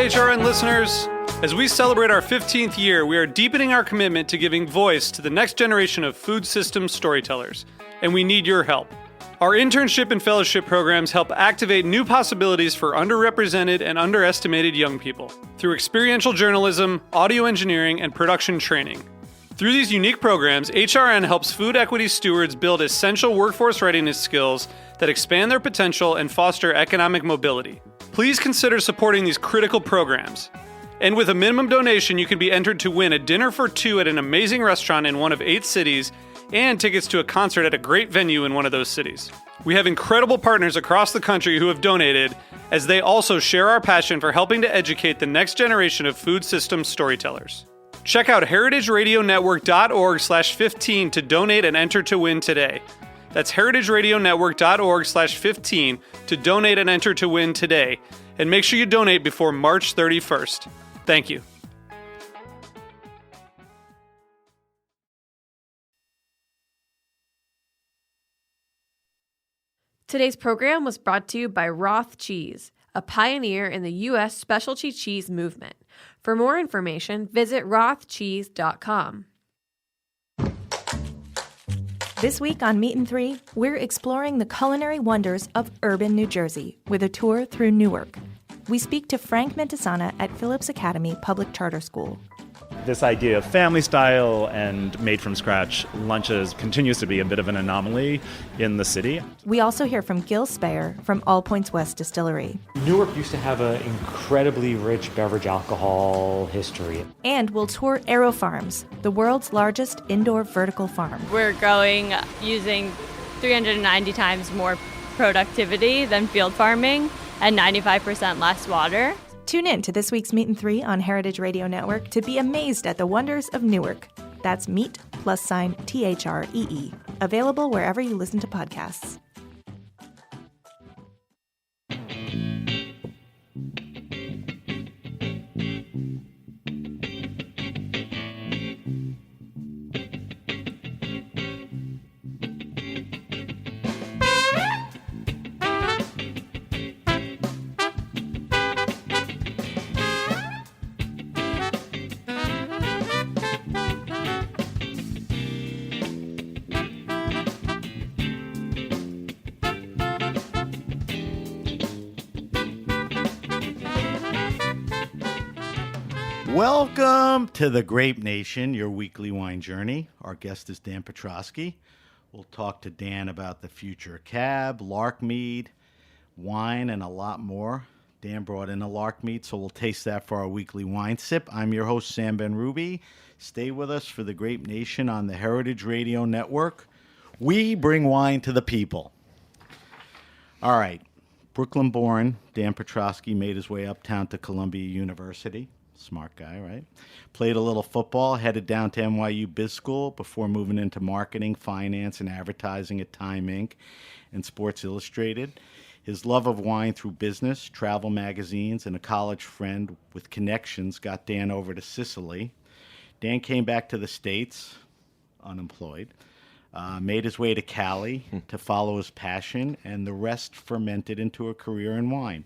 HRN listeners. As we celebrate our 15th year, we are deepening our commitment to giving voice to the next generation of food systems storytellers, and we need your help. Our internship and fellowship programs help activate new possibilities for underrepresented and underestimated young people through experiential journalism, audio engineering, and production training. Through these unique programs, HRN helps food equity stewards build essential workforce readiness skills that expand their potential and foster economic mobility. Please consider supporting these critical programs. And with a minimum donation, you can be entered to win a dinner for two at an amazing restaurant in one of 8 cities and tickets to a concert at a great venue in one of those cities. We have incredible partners across the country who have donated, as they also share our passion for helping to educate the next generation of food systems storytellers. Check out heritageradionetwork.org/15 to donate and enter to win today. That's heritageradionetwork.org/15 to donate and enter to win today. And make sure you donate before March 31st. Thank you. Today's program was brought to you by Roth Cheese, a pioneer in the U.S. specialty cheese movement. For more information, visit rothcheese.com. This week on Meat and Three, we're exploring the culinary wonders of urban New Jersey with a tour through Newark. We speak to Frank Mentisana at Phillips Academy Public Charter School. This idea of family style and made from scratch lunches continues to be a bit of an anomaly in the city. We also hear from Gil Speyer from All Points West Distillery. Newark used to have an incredibly rich beverage alcohol history. And we'll tour Aero Farms, the world's largest indoor vertical farm. We're growing using 390 times more productivity than field farming and 95% less water. Tune in to this week's Meat and Three on Heritage Radio Network to be amazed at the wonders of Newark. That's Meat +THREE. Available wherever you listen to podcasts. Welcome to the Grape Nation, your weekly wine journey. Our guest is Dan Petroski. We'll talk to Dan about the future cab, Larkmead, wine, and a lot more. Dan brought in a Larkmead, so we'll taste that for our weekly wine sip. I'm your host, Sam Ben-Ruby. Stay with us for the Grape Nation on the Heritage Radio Network. We bring wine to the people. All right. Brooklyn-born Dan Petroski made his way uptown to Columbia University. Smart guy, right? Played a little football, headed down to NYU Biz School before moving into marketing, finance, and advertising at Time Inc. and Sports Illustrated. His love of wine through business, travel magazines, and a college friend with connections got Dan over to Sicily. Dan came back to the States, unemployed, made his way to Cali to follow his passion, and the rest fermented into a career in wine.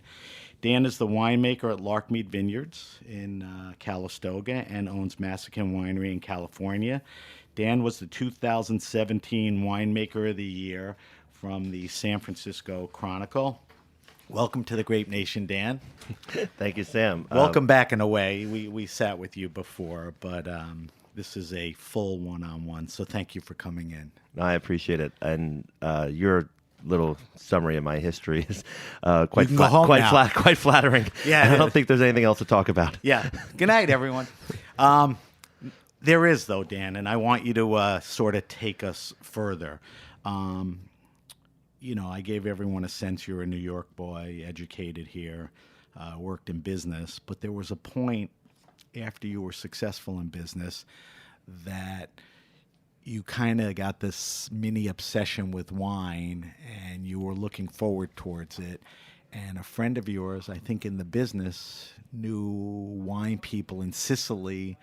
Dan is the winemaker at Larkmead Vineyards in Calistoga and owns Massican Winery in California. Dan was the 2017 Winemaker of the Year from the San Francisco Chronicle. Welcome to the Grape Nation, Dan. Thank you, Sam. Welcome back in a way. We sat with you before, but this is a full one-on-one, so thank you for coming in. I appreciate it. And your little summary of my history is quite flattering. Yeah, I don't think there's anything else to talk about. Yeah. Good night, everyone. There is, though, Dan, and I want you to sort of take us further. I gave everyone a sense you're a New York boy, educated here, worked in business, but there was a point after you were successful in business that you kind of got this mini obsession with wine and you were looking forward towards it. And a friend of yours, I think in the business, knew wine people in Sicily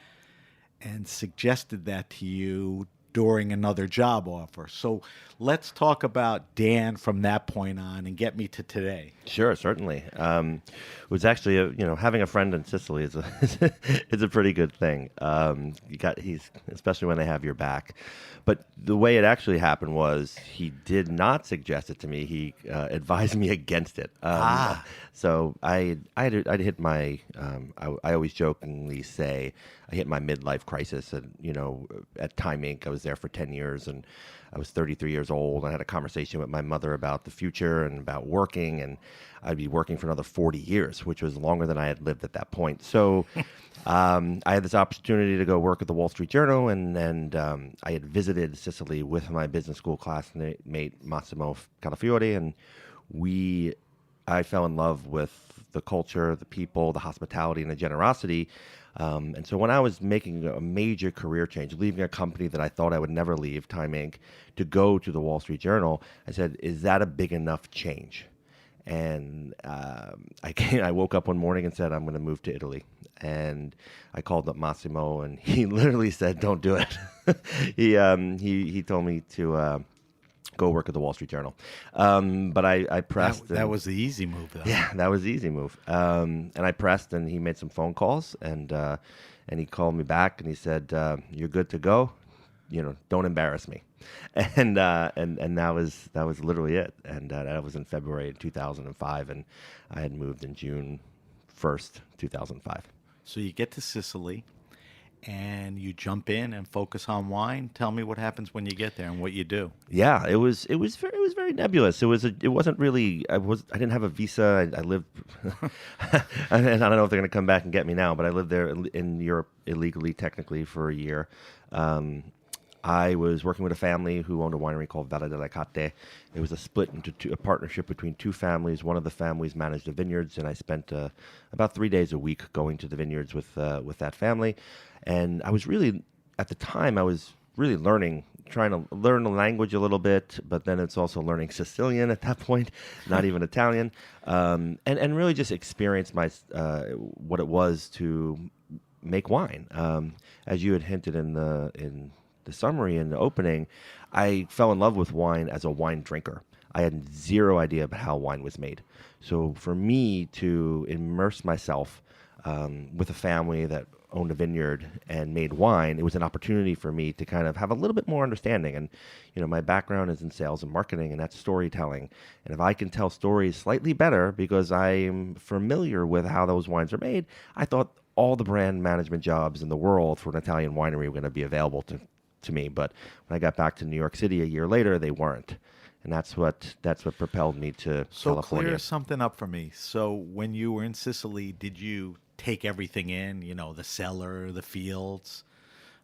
and suggested that to you. during another job offer. So let's talk about Dan from that point on and get me to today. Sure, certainly. It was actually, having a friend in Sicily is is a pretty good thing. He's especially when they have your back. But the way it actually happened was he did not suggest it to me. He advised me against it. So I'd hit my. I always jokingly say I hit my midlife crisis, and at Time Inc. I was there for 10 years, and I was 33 years old. I had a conversation with my mother about the future and about working, and I'd be working for another 40 years, which was longer than I had lived at that point. So I had this opportunity to go work at the Wall Street Journal, and I had visited Sicily with my business school classmate Massimo Calafiore, and I fell in love with the culture, the people, the hospitality, and the generosity. And so when I was making a major career change, leaving a company that I thought I would never leave, Time Inc., to go to the Wall Street Journal, I said, is that a big enough change? And I woke up one morning and said, I'm going to move to Italy. And I called up Massimo, and he literally said, don't do it. He told me to go work at the Wall Street Journal. But I pressed. That was the easy move, though. Yeah, that was the easy move. And I pressed, and he made some phone calls, and he called me back, and he said, "You're good to go. Don't embarrass me." And that was literally it. And that was in February of 2005, and I had moved in June 1st, 2005. So you get to Sicily, and you jump in and focus on wine. Tell me what happens when you get there and what you do. Yeah, it was very nebulous. It wasn't really. I didn't have a visa. I lived, and I don't know if they're going to come back and get me now. But I lived there in Europe illegally, technically, for a year. I was working with a family who owned a winery called Valle delle Cate. It was a split into a partnership between two families. One of the families managed the vineyards, and I spent about 3 days a week going to the vineyards with that family. And I was really, at the time, I was really trying to learn the language a little bit, but then it's also learning Sicilian at that point, not even Italian, and really just experience what it was to make wine. As you had hinted in the summary and the opening, I fell in love with wine as a wine drinker. I had zero idea about how wine was made. So for me to immerse myself with a family that owned a vineyard and made wine, it was an opportunity for me to kind of have a little bit more understanding. And, my background is in sales and marketing, and that's storytelling. And if I can tell stories slightly better because I'm familiar with how those wines are made, I thought all the brand management jobs in the world for an Italian winery were going to be available to me. But when I got back to New York City a year later, they weren't. And that's what propelled me to California. Clear something up for me. So when you were in Sicily, did you take everything in, the cellar, the fields,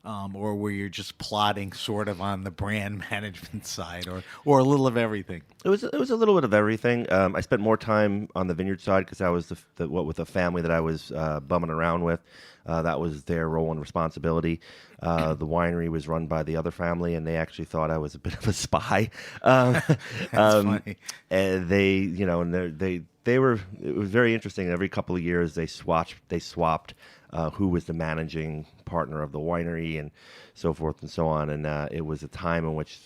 or were you just plotting sort of on the brand management side, or a little of everything? It was a little bit of everything. I spent more time on the vineyard side because I was with the family that I was bumming around with. That was their role and responsibility. The winery was run by the other family, and they actually thought I was a bit of a spy. That's funny. And they were. It was very interesting. Every couple of years, they swapped who was the managing partner of the winery and so forth and so on. And it was a time in which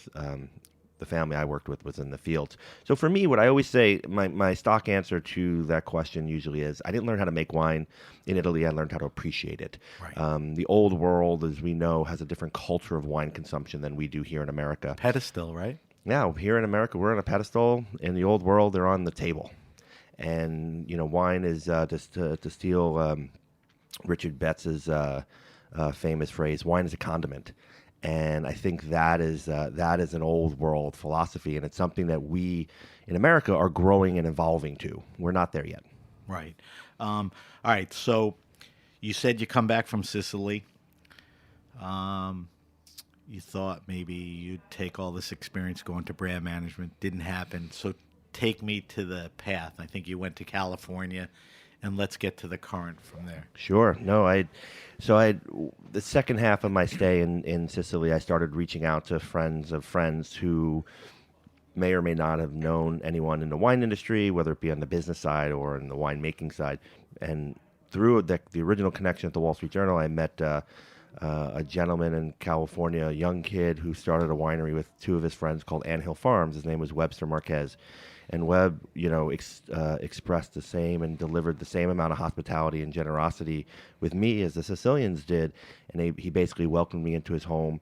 the family I worked with was in the fields. So for me, what I always say, my stock answer to that question usually is, I didn't learn how to make wine in Italy. I learned how to appreciate it. Right. The old world, as we know, has a different culture of wine consumption than we do here in America. Pedestal, right? Yeah, here in America, we're on a pedestal. In the old world, they're on the table. And, wine is, to steal Richard Betts's famous phrase, wine is a condiment. And I think that is an old world philosophy, and it's something that we in America are growing and evolving to. We're not there yet. Right. All right. So you said you come back from Sicily. You thought maybe you'd take all this experience going to brand management. Didn't happen. So take me to the path. I think you went to California, and let's get to the current from there. Sure. No, the second half of my stay in Sicily, I started reaching out to friends of friends who may or may not have known anyone in the wine industry, whether it be on the business side or in the winemaking side. And through the original connection at the Wall Street Journal, I met a gentleman in California, a young kid who started a winery with two of his friends called Anthill Farms. His name was Webster Marquez. And Webb, expressed the same and delivered the same amount of hospitality and generosity with me as the Sicilians did. And he basically welcomed me into his home,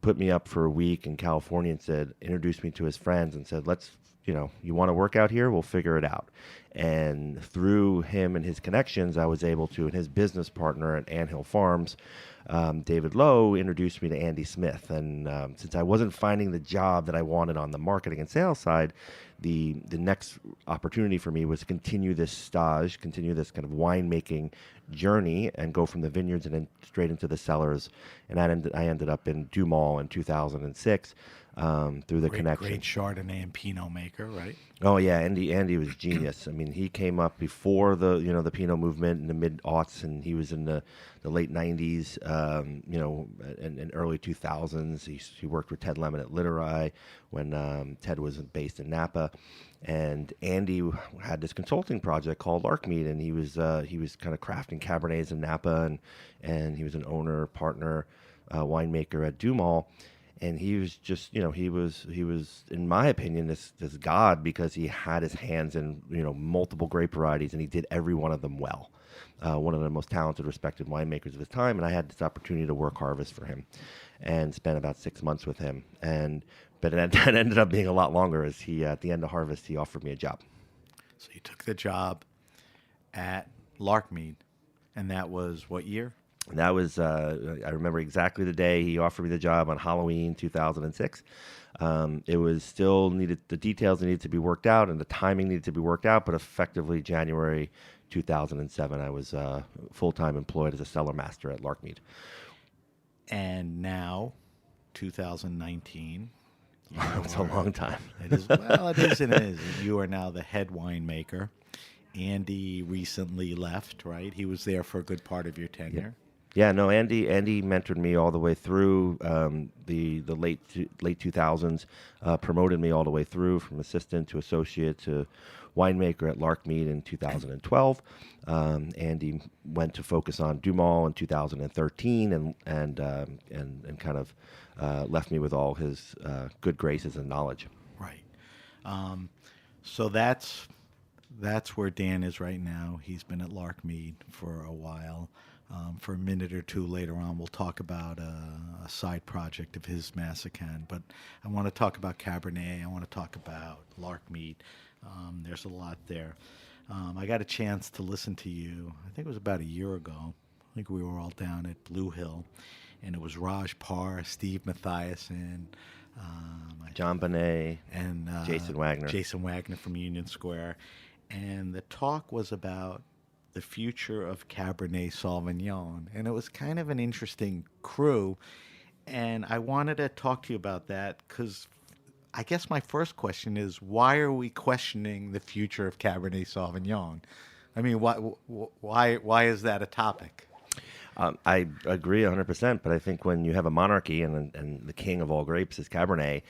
put me up for a week in California and introduced me to his friends and said, you want to work out here? We'll figure it out. And through him and his connections, I was able to, and his business partner at Anthill Farms, David Lowe, introduced me to Andy Smith. And since I wasn't finding the job that I wanted on the marketing and sales side, the next opportunity for me was to continue this stage, continue this kind of winemaking journey and go from the vineyards and then straight into the cellars. And I ended up in Dumal in 2006 through the connection. Great Chardonnay and Pinot maker, right? Oh yeah, Andy was genius. I mean, he came up before the Pinot movement in the mid-aughts, and he was in the late 90s, and early 2000s. He worked with Ted Lemon at Literai when Ted was based in Napa. And Andy had this consulting project called Larkmead, and he was kind of crafting Cabernets in Napa, and he was an owner, partner, winemaker at Dumal. And he was just, he was, in my opinion, this god, because he had his hands in, multiple grape varieties, and he did every one of them well. One of the most talented, respected winemakers of his time, and I had this opportunity to work harvest for him, and spent about 6 months with him. But it ended up being a lot longer, as at the end of harvest, he offered me a job. So you took the job at Larkmead, and that was what year? And that was, I remember exactly the day he offered me the job, on Halloween 2006. It was still the details needed to be worked out and the timing needed to be worked out, but effectively January 2007, I was full-time employed as a cellar master at Larkmead. And now, 2019. It's a long time. It is. Well, it is and it is. You are now the head winemaker. Andy recently left, right? He was there for a good part of your tenure. Yeah, no, Andy mentored me all the way through the late 2000s, promoted me all the way through from assistant to associate to winemaker at Larkmead in 2012. Andy went to focus on Dumal in 2013 and kind of left me with all his good graces and knowledge. Right. So that's where Dan is right now. He's been at Larkmead for a while. For a minute or two later on, we'll talk about a side project of his, Massican. But I want to talk about Cabernet. I want to talk about Larkmead. There's a lot there. I got a chance to listen to you, I think it was about a year ago. I think we were all down at Blue Hill. And it was Raj Parr, Steve Mathiasen, John Bonet, and Jason Wagner. Jason Wagner from Union Square. And the talk was about the future of Cabernet Sauvignon. And it was kind of an interesting crew. And I wanted to talk to you about that because I guess my first question is, why are we questioning the future of Cabernet Sauvignon? I mean, why is that a topic? I agree 100%, but I think when you have a monarchy and the king of all grapes is Cabernet,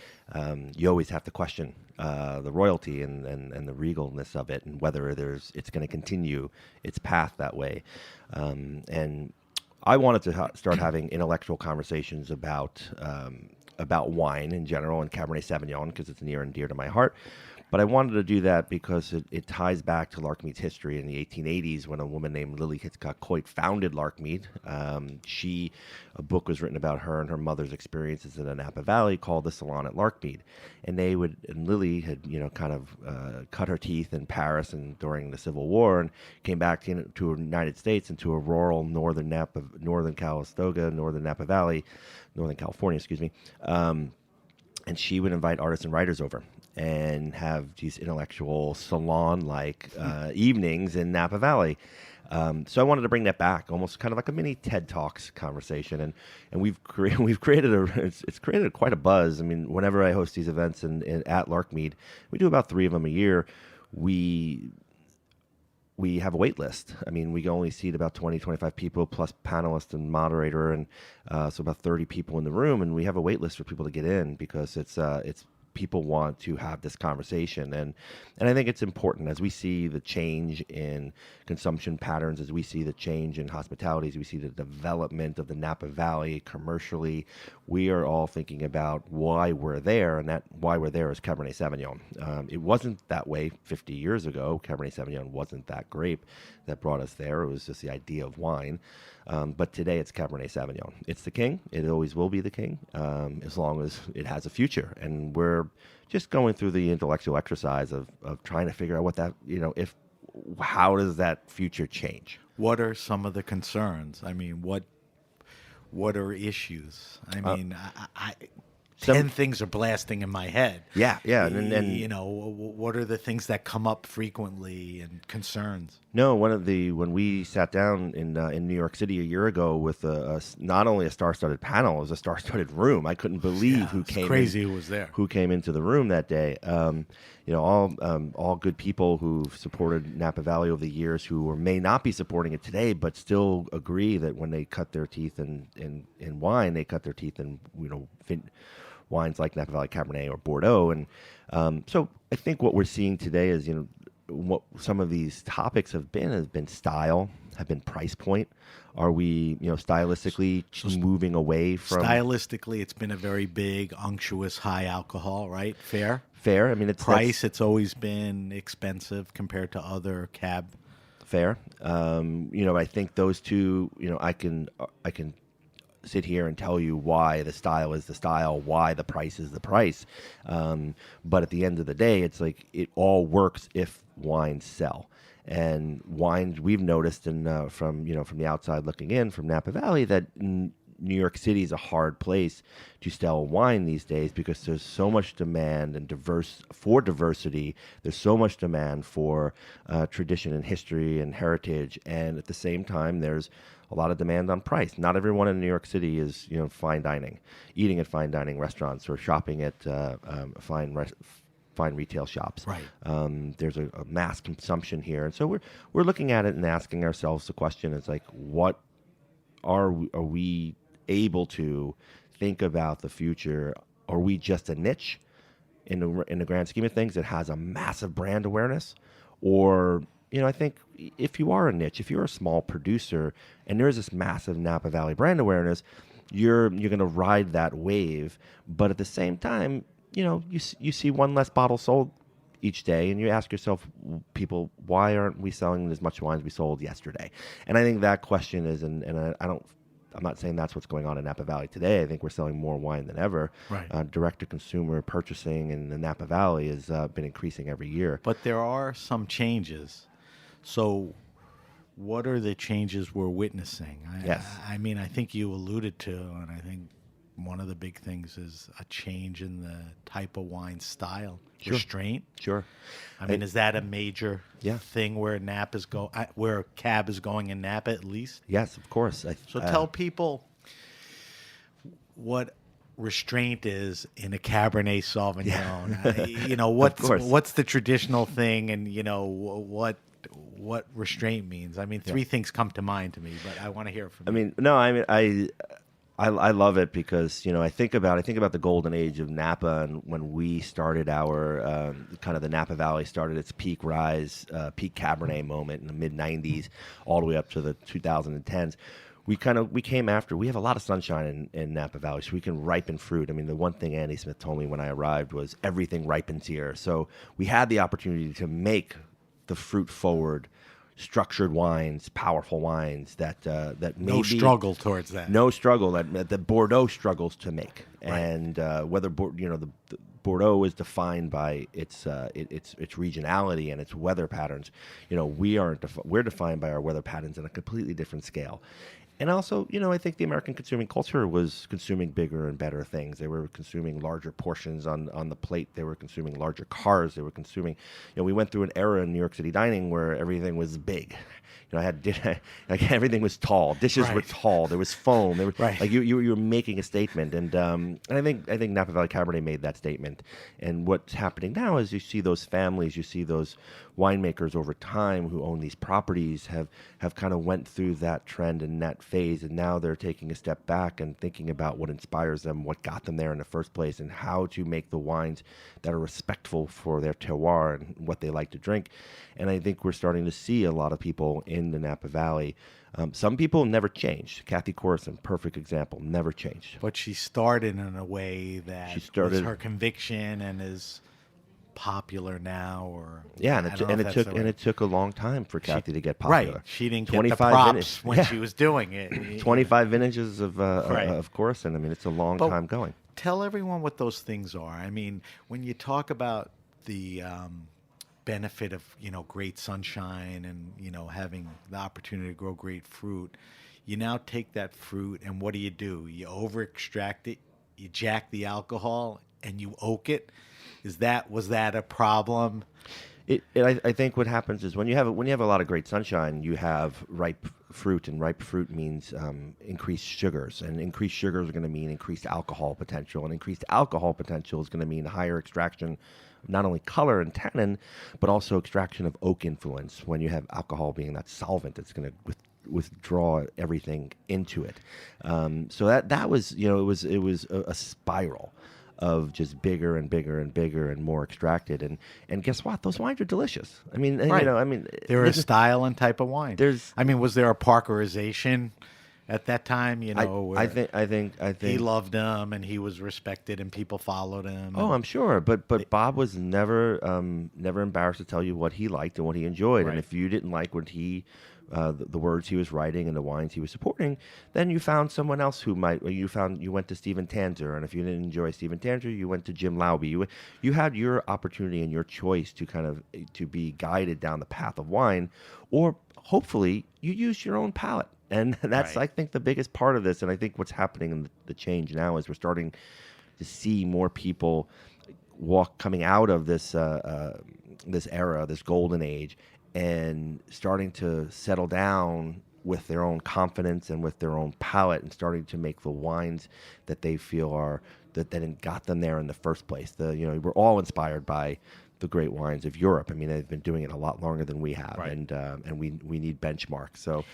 you always have to question the royalty and the regalness of it, and whether it's going to continue its path that way. And I wanted to start having intellectual conversations about wine in general and Cabernet Sauvignon because it's near and dear to my heart. But I wanted to do that because it ties back to Larkmead's history in the 1880s when a woman named Lily Hitchcock-Coit founded Larkmead. A book was written about her and her mother's experiences in the Napa Valley called The Salon at Larkmead. And Lily had, kind of cut her teeth in Paris and during the Civil War and came back to the United States into a rural northern Calistoga, northern Napa Valley, Northern California, excuse me. And she would invite artists and writers over and have these intellectual salon-like evenings in Napa Valley. So I wanted to bring that back, almost kind of like a mini TED Talks conversation, and we've created it's created quite a buzz. I mean, whenever I host these events at Larkmead, we do about 3 of them a year. We have a wait list. I mean, we can only seat about 20, 25 people plus panelists and moderator, and so about 30 people in the room, and we have a wait list for people to get in because it's people want to have this conversation, and I think it's important as we see the change in consumption patterns, as we see the change in hospitality, as we see the development of the Napa Valley commercially. We are all thinking about why we're there, and that why we're there is Cabernet Sauvignon. It wasn't that way 50 years ago. Cabernet Sauvignon wasn't that grape that brought us there. It was just the idea of wine. But today it's Cabernet Sauvignon. It's the king. It always will be the king, as long as it has a future. And we're just going through the intellectual exercise of trying to figure out what that, how does that future change? What are some of the concerns? I mean, what are issues? I mean, 10 things are blasting in my head. Yeah. And what are the things that come up frequently and concerns? No, when we sat down in New York City a year ago with not only a star-studded panel, it was a star-studded room. I couldn't believe who was there. Who came into the room that day. All good people who've supported Napa Valley over the years, who may not be supporting it today, but still agree that when they cut their teeth in wine, they cut their teeth in wines like Napa Valley Cabernet or Bordeaux. And so I think what we're seeing today is, what some of these topics have been style, have been price point. Are we, stylistically moving away from... Stylistically, it's been a very big, unctuous, high alcohol, right? Fair. I mean, it's always been expensive compared to other cab. Fair. I think those two, I can sit here and tell you why the style is the style, why the price is the price. But at the end of the day, it's like it all works if wines sell. And wines, we've noticed from the outside looking in from Napa Valley that New York City is a hard place to sell wine these days because there's so much demand and diversity. There's so much demand for tradition and history and heritage, and at the same time, there's a lot of demand on price. Not everyone in New York City is fine dining, eating at fine dining restaurants or shopping at fine retail shops. Right. There's a mass consumption here, and so we're looking at it and asking ourselves the question: it's like, what are we able to think about the future? Are we just a niche in the grand scheme of things that has a massive brand awareness? Or, I think if you are a niche, if you're a small producer and there's this massive Napa Valley brand awareness, you're going to ride that wave. But at the same time, you see one less bottle sold each day, and you ask yourself, people, why aren't we selling as much wine as we sold yesterday? And I think that question is, I'm not saying that's what's going on in Napa Valley today. I think we're selling more wine than ever. Right. Direct-to-consumer purchasing in the Napa Valley has been increasing every year. But there are some changes. So what are the changes we're witnessing? Yes. I mean, I think you alluded to, and I think one of the big things is a change in the type of wine style. Sure. Restraint. Sure. I mean, is that a major thing where where cab is going in Napa at least? Yes, of course. So tell people what restraint is in a Cabernet Sauvignon. What's the traditional thing, and what restraint means? I mean, three things come to mind to me, but I want to hear from you. I love it because I think about the golden age of Napa, and when we started our kind of the Napa Valley started its peak rise, peak Cabernet moment in the mid '90s, all the way up to the 2010s. We came after. We have a lot of sunshine in Napa Valley, so we can ripen fruit. I mean, the one thing Andy Smith told me when I arrived was everything ripens here. So we had the opportunity to make the fruit forward, structured wines, powerful wines that no struggle towards that. No struggle that Bordeaux struggles to make, right. And whether the Bordeaux is defined by its regionality and its weather patterns, we're defined by our weather patterns on a completely different scale. And also, I think the American consuming culture was consuming bigger and better things. They were consuming larger portions on the plate. They were consuming larger cars. They were consuming, we went through an era in New York City dining where everything was big. Everything was tall. Dishes were tall. There was foam. There was, like you were making a statement, and I think Napa Valley Cabernet made that statement. And what's happening now is you see those families, you see those winemakers over time who own these properties have kind of went through that trend and that phase, and now they're taking a step back and thinking about what inspires them, what got them there in the first place, and how to make the wines that are respectful for their terroir and what they like to drink. And I think we're starting to see a lot of people in the Napa Valley. Some people never changed. Kathy Corson, perfect example, never changed. But she started in a way that was her conviction and is popular now, or it took a long time for Kathy to get popular. Right, she didn't get the props when she was doing it. 25 vintages of Corson. I mean, it's a long time going. Tell everyone what those things are. I mean, when you talk about the benefit of great sunshine and having the opportunity to grow great fruit, you now take that fruit and what do? You over extract it, you jack the alcohol, and you oak it. Was that a problem? I think what happens is when you have a lot of great sunshine, you have ripe fruit, and ripe fruit means increased sugars, and increased sugars are going to mean increased alcohol potential, and increased alcohol potential is going to mean higher extraction, not only color and tannin, but also extraction of oak influence. When you have alcohol being that solvent, that's going to withdraw everything into it. So that was it was a spiral of just bigger and bigger and bigger and more extracted, and guess what? Those wines are delicious. I mean, they're a style and type of wine. Was there a Parkerization at that time? I think he loved them and he was respected and people followed him. Oh, I'm sure, but Bob was never embarrassed to tell you what he liked and what he enjoyed, and if you didn't like what he the words he was writing and the wines he was supporting, then you found someone else who might. You went to Stephen Tanzer, and if you didn't enjoy Stephen Tanzer, you went to Jim Lauby. You had your opportunity and your choice to be guided down the path of wine, or hopefully you use your own palate. And that's I think the biggest part of this, and I think what's happening in the change now is we're starting to see more people coming out of this this era, this golden age, and starting to settle down with their own confidence and with their own palate, and starting to make the wines that they feel that got them there in the first place. We're all inspired by the great wines of Europe. I mean, they've been doing it a lot longer than we have, and we need benchmarks. So,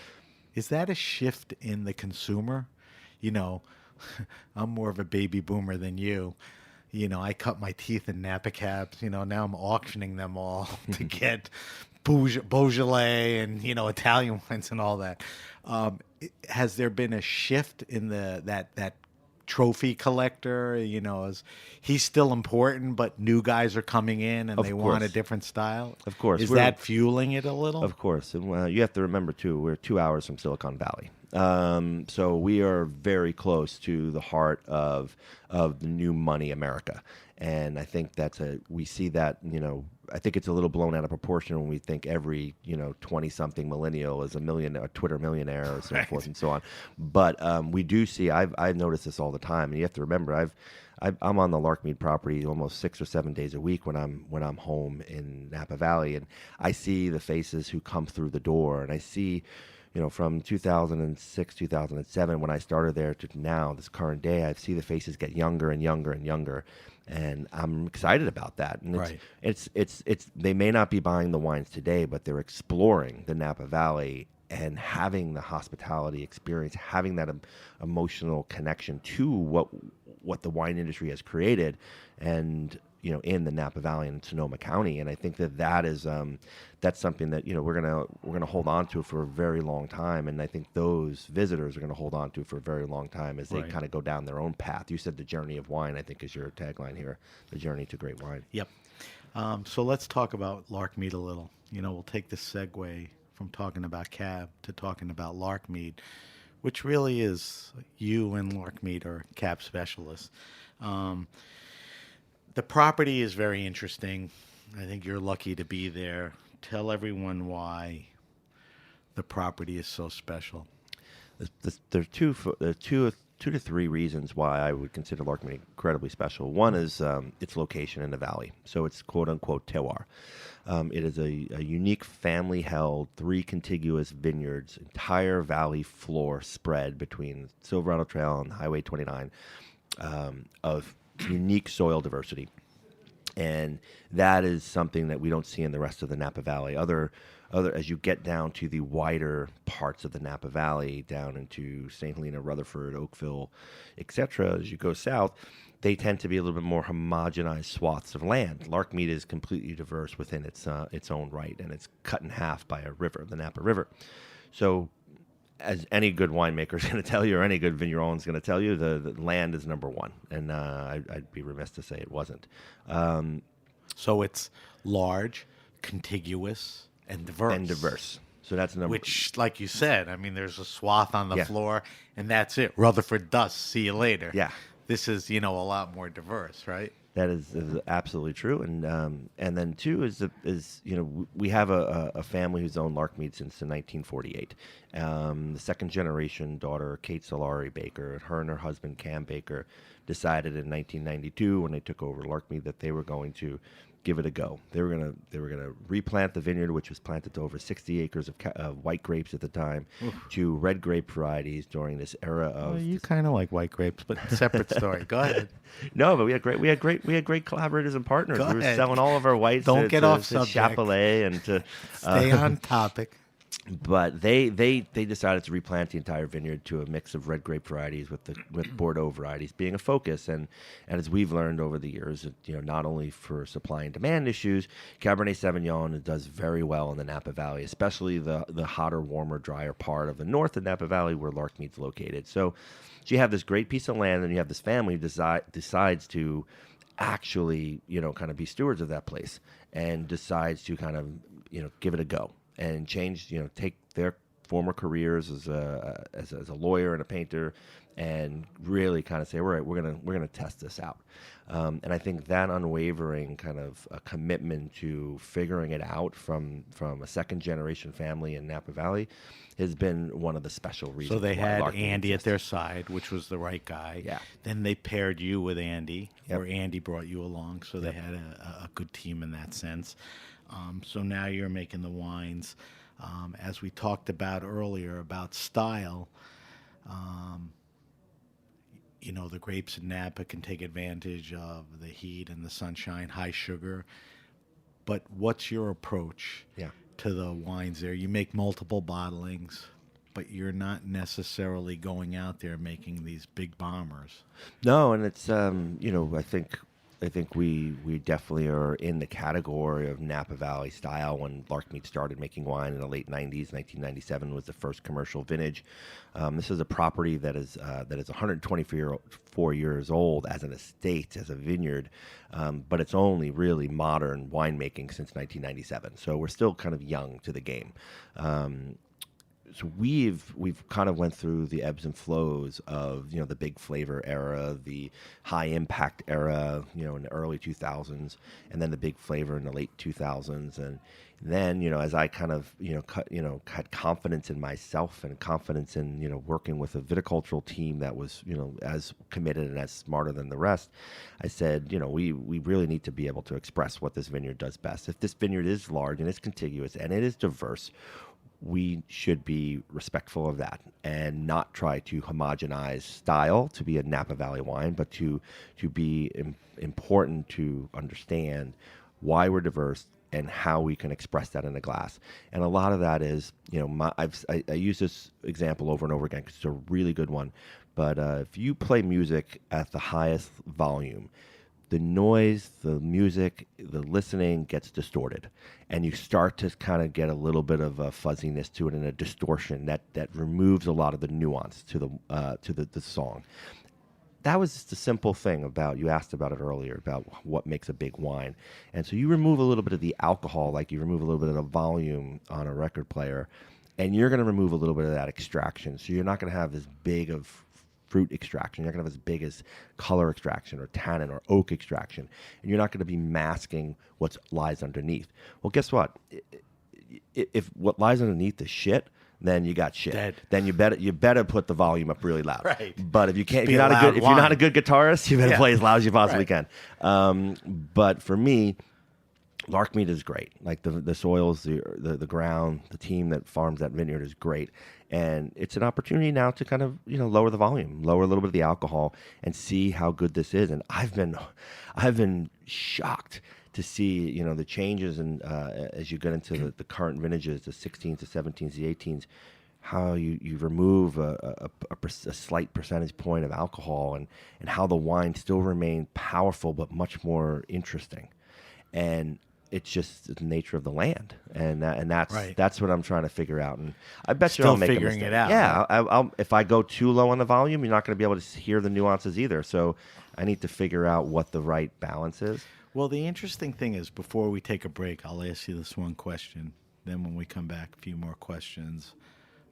is that a shift in the consumer? I'm more of a baby boomer than you. I cut my teeth in Napa cabs. Now I'm auctioning them all to get Beaujolais and Italian wines and all that. Has there been a shift in that trophy collector? Is he's still important, but new guys are coming in and they want a different style? Of course. Is that fueling it a little? Of course. And you have to remember, too, we're 2 hours from Silicon Valley. So we are very close to the heart of the new money America. And I think we see that, I think it's a little blown out of proportion when we think every, 20-something millennial is a Twitter millionaire or so forth and so on. But we do see, I've noticed this all the time. And you have to remember, I'm on the Larkmead property almost 6 or 7 days a week when I'm home in Napa Valley. And I see the faces who come through the door, and I see, from 2006, 2007, when I started there to now, this current day, I see the faces get younger and younger and younger. And I'm excited about that. And it's they may not be buying the wines today, but they're exploring the Napa Valley and having the hospitality experience, having that emotional connection to what the wine industry has created, and in the Napa Valley and Sonoma County. And I think that's something that we're gonna hold on to for a very long time. And I think those visitors are gonna hold on to for a very long time as they kind of go down their own path. You said the journey of wine, I think, is your tagline here, the journey to great wine. Yep. So let's talk about Larkmead a little. We'll take this segue from talking about Cab to talking about Larkmead, which really is you and Larkmead are Cab specialists. The property is very interesting. I think you're lucky to be there. Tell everyone why the property is so special. There are two to three reasons why I would consider Larkmead incredibly special. One is its location in the valley. So it's quote-unquote terroir. It is a unique family-held 3 contiguous vineyards, entire valley floor spread between Silverado Trail and Highway 29 of unique soil diversity. And that is something that we don't see in the rest of the Napa Valley. Other as you get down to the wider parts of the Napa Valley, down into St. Helena, Rutherford, Oakville, etc., as you go south, they tend to be a little bit more homogenized swaths of land. Larkmead is completely diverse within its own right, and it's cut in half by a river, the Napa River. So, as any good winemaker is going to tell you, or any good vigneron is going to tell you, the land is number one, and I'd be remiss to say it wasn't. So it's large, contiguous, and diverse. So that's number. Which, like you said, I mean, there's a swath on the floor, and that's it. Rutherford Dust. See you later. Yeah. This is, a lot more diverse, right? That is absolutely true, and then too is we have a family who's owned Larkmead since 1948. The second generation daughter, Kate Solari Baker, her and her husband Cam Baker decided in 1992 when they took over Larkmead that they were going to give it a go. They were gonna replant the vineyard, which was planted to over 60 acres of white grapes at the time, to red grape varieties during this era of. Well, you kind of like white grapes, but separate story. Go ahead. No, but we had great collaborators and partners. Go We were ahead. selling all of our whites. Don't get off to subject. Chapelet and to Stay on topic. But they decided to replant the entire vineyard to a mix of red grape varieties with Bordeaux varieties being a focus. And as we've learned over the years, not only for supply and demand issues, Cabernet Sauvignon does very well in the Napa Valley, especially the hotter, warmer, drier part of the north of Napa Valley where Larkmead's located. So you have this great piece of land, and you have this family who decides to actually, kind of be stewards of that place, and decides to kind of, give it a go. And change, take their former careers as a lawyer and a painter, and really kind of say, all right, we're gonna test this out. And I think that unwavering kind of a commitment to figuring it out from a second generation family in Napa Valley has been one of the special reasons. So they why had Larkmead Andy exists. at their side, which was the right guy. Yeah. Then they paired you with Andy, Yep. or Andy brought you along. So they had a good team in that sense. So now you're making the wines. As we talked about earlier about style, the grapes in Napa can take advantage of the heat and the sunshine, high sugar. But what's your approach to the wines there? You make multiple bottlings, but you're not necessarily going out there making these big bombers. No, and it's I think we definitely are in the category of Napa Valley style. When Larkmead started making wine in the late 90s, 1997 was the first commercial vintage. This is a property that is 124 years old as an estate, as a vineyard, but it's only really modern winemaking since 1997. So we're still kind of young to the game. So we've kind of went through the ebbs and flows of the big flavor era, the high impact era, in the early 2000s, and then the big flavor in the late 2000s, and then as I kind of had confidence in myself and confidence in working with a viticultural team that was as committed and as smarter than the rest, I said we really need to be able to express what this vineyard does best. If this vineyard is large and it's contiguous and it is diverse, we should be respectful of that and not try to homogenize style to be a Napa Valley wine, but to be important to understand why we're diverse and how we can express that in a glass. And a lot of that is, I use this example over and over again because it's a really good one. But if you play music at the highest volume, the noise, the music, the listening gets distorted, and you start to kind of get a little bit of a fuzziness to it and a distortion that removes a lot of the nuance to the song. That was just a simple thing about, you asked about it earlier, about what makes a big wine. And so you remove a little bit of the alcohol, like you remove a little bit of the volume on a record player, and you're going to remove a little bit of that extraction. So you're not going to have as big of fruit extraction. You're not going to have as big as color extraction or tannin or oak extraction. And you're not going to be masking what lies underneath. Well, guess what? If what lies underneath is shit, then you got shit. Dead. Then you better put the volume up really loud. Right. But if you can't, if Be you're a not loud if you're not a wine. good guitarist, you better Yeah. play as loud as you possibly Right. can. But for me, Larkmead is great. Like the soils, the ground, the team that farms that vineyard is great. And it's an opportunity now to kind of, lower the volume, lower a little bit of the alcohol and see how good this is. And I've been shocked to see, the changes as you get into the current vintages, the 16s, the 17s, the 18s, how you remove a slight percentage point of alcohol and how the wine still remain powerful but much more interesting. And it's just the nature of the land, and that's what I'm trying to figure out. And I bet you I'll make figuring a mistake. it out. Yeah, I'll if I go too low on the volume, you're not going to be able to hear the nuances either. So I need to figure out what the right balance is. Well, the interesting thing is, before we take a break, I'll ask you this one question. Then when we come back, a few more questions.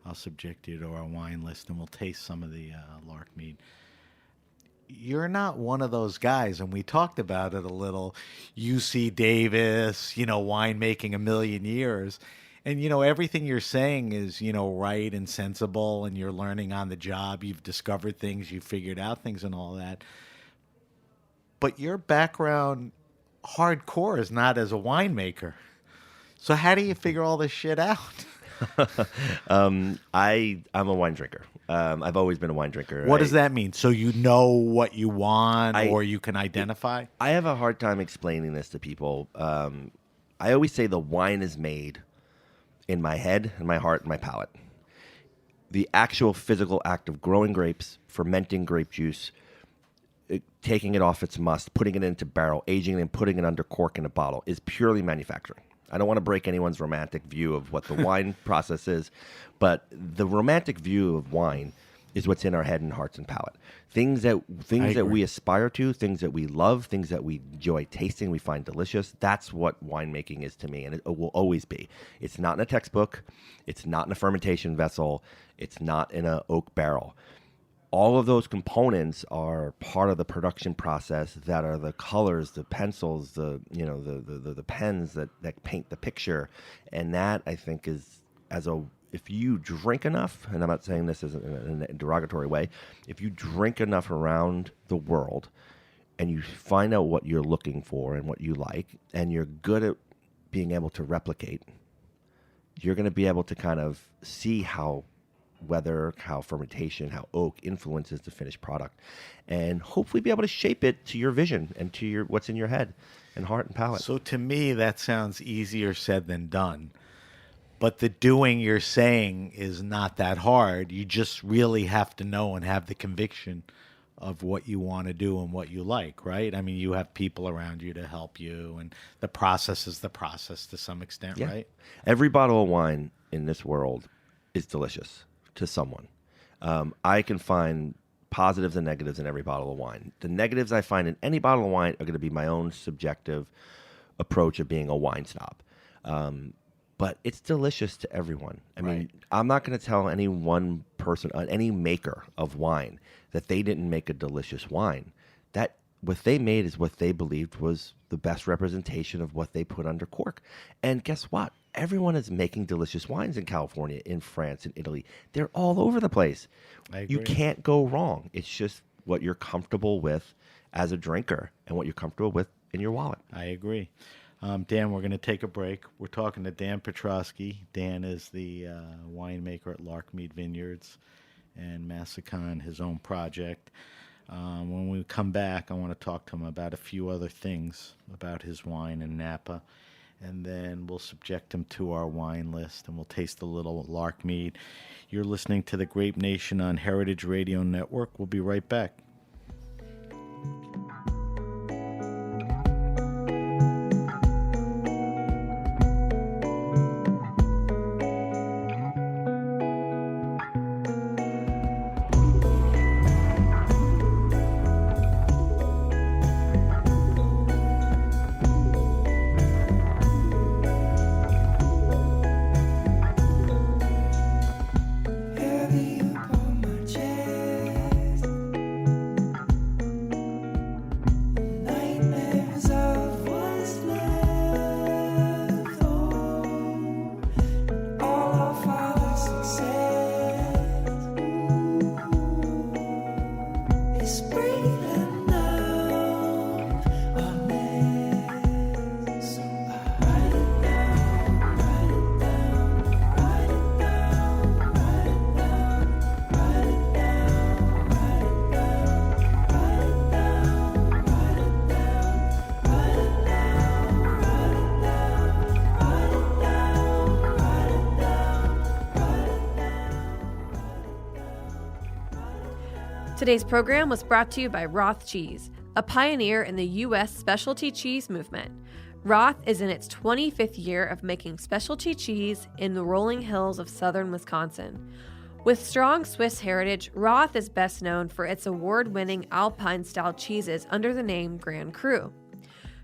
I'll subject you to our wine list, and we'll taste some of the Larkmead. You're not one of those guys, and we talked about it a little, UC Davis, winemaking a million years. And, everything you're saying is, right and sensible, and you're learning on the job. You've discovered things, you've figured out things and all that. But your background, hardcore, is not as a winemaker. So how do you figure all this shit out? I'm a wine drinker. I've always been a wine drinker. What does that mean? So you know what you want, or you can identify? I have a hard time explaining this to people. I always say the wine is made in my head and my heart and my palate. The actual physical act of growing grapes, fermenting grape juice, taking it off its must, putting it into barrel, aging it, and putting it under cork in a bottle is purely manufacturing. I don't want to break anyone's romantic view of what the wine process is, but the romantic view of wine is what's in our head and hearts and palate. Things that we aspire to, things that we love, things that we enjoy tasting, we find delicious. That's what winemaking is to me, and it will always be. It's not in a textbook. It's not in a fermentation vessel. It's not in an oak barrel. All of those components are part of the production process that are the colors, the pencils, the pens that paint the picture. And that, I think, is if you drink enough, and I'm not saying this in a derogatory way, if you drink enough around the world and you find out what you're looking for and what you like, and you're good at being able to replicate, you're going to be able to kind of see how weather, how fermentation, how oak influences the finished product, and hopefully be able to shape it to your vision and to what's in your head and heart and palate. So to me, that sounds easier said than done. But the doing you're saying is not that hard. You just really have to know and have the conviction of what you want to do and what you like, right? I mean, you have people around you to help you, and the process is the process to some extent, right? Every bottle of wine in this world is delicious to someone. I can find positives and negatives in every bottle of wine. The negatives I find in any bottle of wine are going to be my own subjective approach of being a wine snob. But it's delicious to everyone. I mean, I'm not going to tell any one person, any maker of wine, that they didn't make a delicious wine. That what they made is what they believed was the best representation of what they put under cork. And guess what? Everyone is making delicious wines in California, in France, in Italy. They're all over the place. I agree. You can't go wrong. It's just what you're comfortable with as a drinker and what you're comfortable with in your wallet. I agree. Dan, we're going to take a break. We're talking to Dan Petroski. Dan is the winemaker at Larkmead Vineyards and Massican, his own project. When we come back, I want to talk to him about a few other things about his wine in Napa. And then we'll subject him to our wine list, and we'll taste a little Larkmead. You're listening to the Grape Nation on Heritage Radio Network. We'll be right back. Today's program was brought to you by Roth Cheese, a pioneer in the U.S. specialty cheese movement. Roth is in its 25th year of making specialty cheese in the rolling hills of southern Wisconsin. With strong Swiss heritage, Roth is best known for its award-winning Alpine-style cheeses under the name Grand Cru.